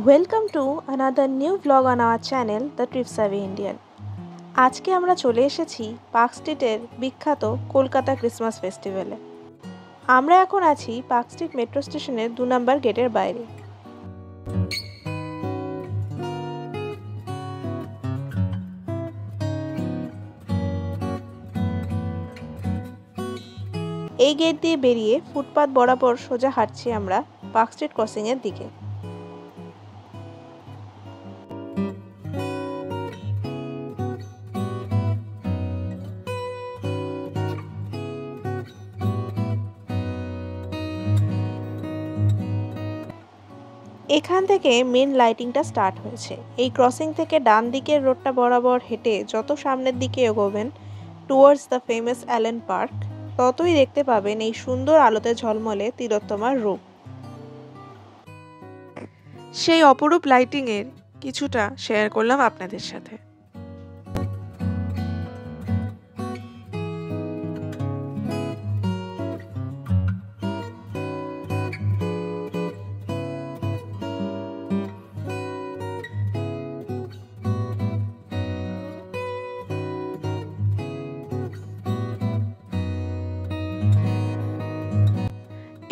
Welcome to another new blog on our channel the trip savvy Indian. আজকে আমরা চলে এসেছি পার্ক স্ট্রিটের বিখ্যাত কলকাতা ক্রিসমাস ফেস্টিভ্যালে। আমরা এখন আছি পার্ক স্ট্রিট মেট্রো স্টেশনের 2 নম্বর গেটের বাইরে। এই গেট দিয়ে বেরিয়ে ফুটপাথ বরাবর সোজা হাঁটছি আমরা পার্ক স্ট্রিট ক্রসিংয়ের দিকে। এখান থেকে মেন লাইটিংটা স্টার্ট হয়েছে। এই ক্রসিং থেকে ডান দিকের রোডটা বরাবর হেঁটে যত সামনের দিকে এগোবেন towards the famous Allen Park, ততই দেখতে পাবেন এই সুন্দর আলোতে ঝলমলে তিলোত্তমার রূপ। সেই অপরূপ লাইটিংয়ের কিছুটা শেয়ার করলাম আপনাদের সাথে।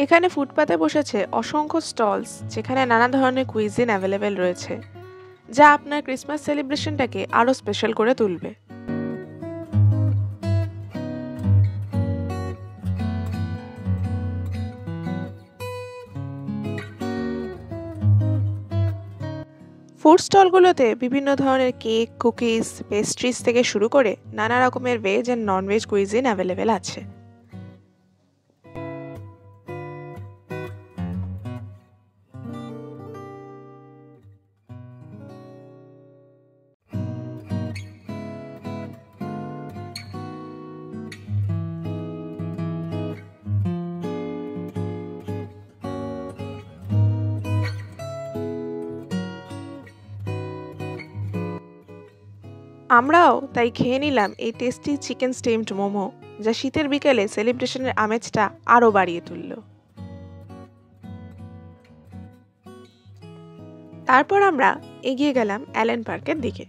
এখানে ফুটপাতে বসেছে অসংখ্য স্টলস, যেখানে নানা ধরনের কুইজিন অ্যাভেলেবেল রয়েছে, যা আপনার ক্রিসমাস সেলিব্রেশনটাকে আরও স্পেশাল করে তুলবে। ফুড স্টলগুলোতে বিভিন্ন ধরনের কেক, কুকিজ, পেস্ট্রিজ থেকে শুরু করে নানা রকমের veg and non veg cuisine available আছে। আমরাও তাই খেয়ে নিলাম এই টেস্টি চিকেন স্টিমড মোমো, যা শীতের বিকেলে সেলিব্রেশনের আমেজটা আরও বাড়িয়ে তুলল। তারপর আমরা এগিয়ে গেলাম অ্যালেন পার্কের দিকে।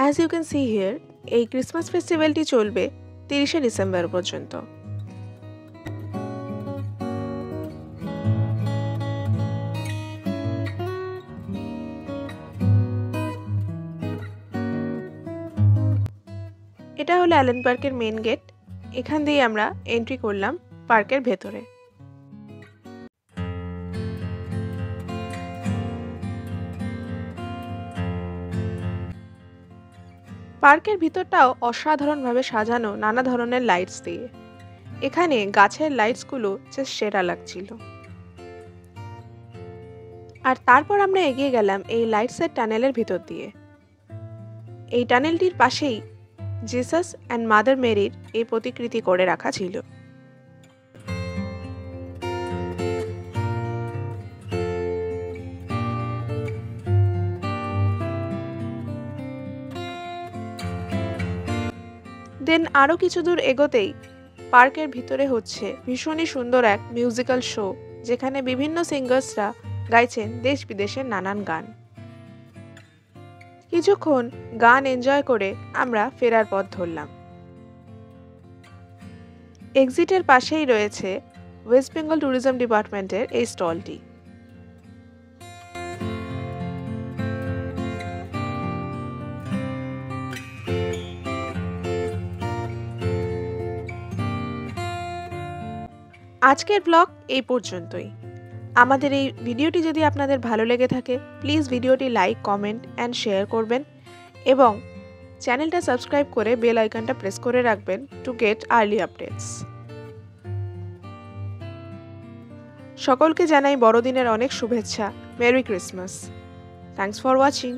As you can see here, এই ক্রিসমাস ফেস্টিভ্যালটি চলবে 30শে ডিসেম্বর পর্যন্ত। এটা হলো অ্যালেন পার্কের মেন গেট। এখান দিয়ে আমরা এন্ট্রি করলাম পার্কের ভেতরে। পার্কের ভিতরটাও অসাধারণভাবে সাজানো নানা ধরনের লাইটস দিয়ে। এখানে গাছের লাইটসগুলো জাস্ট সেরা লাগছিল। আর তারপর আমরা এগিয়ে গেলাম এই লাইটসের টানেলের ভিতর দিয়ে। এই টানেলটির পাশেই জিসাস অ্যান্ড মাদার মেরির এই প্রতিকৃতি করে রাখা ছিল। দেন আরও কিছু দূর এগোতেই পার্কের ভিতরে হচ্ছে ভীষণই সুন্দর এক মিউজিক্যাল শো, যেখানে বিভিন্ন সিঙ্গার্সরা গাইছেন দেশ বিদেশের নানান গান। কিছুক্ষণ গান এনজয় করে আমরা ফেরার পথ ধরলাম। এক্সিটের পাশেই রয়েছে ওয়েস্ট বেঙ্গল ট্যুরিজম ডিপার্টমেন্টের এই স্টলটি। আজকের ব্লগ এই পর্যন্তই। আমাদের এই ভিডিওটি যদি আপনাদের ভালো লেগে থাকে প্লিজ ভিডিওটি লাইক, কমেন্ট অ্যান্ড শেয়ার করবেন এবং চ্যানেলটা সাবস্ক্রাইব করে বেল আইকনটা প্রেস করে রাখবেন টু গেট আর্লি আপডেটস। সকলকে জানাই বড়দিনের অনেক শুভেচ্ছা। Merry Christmas. Thanks for watching.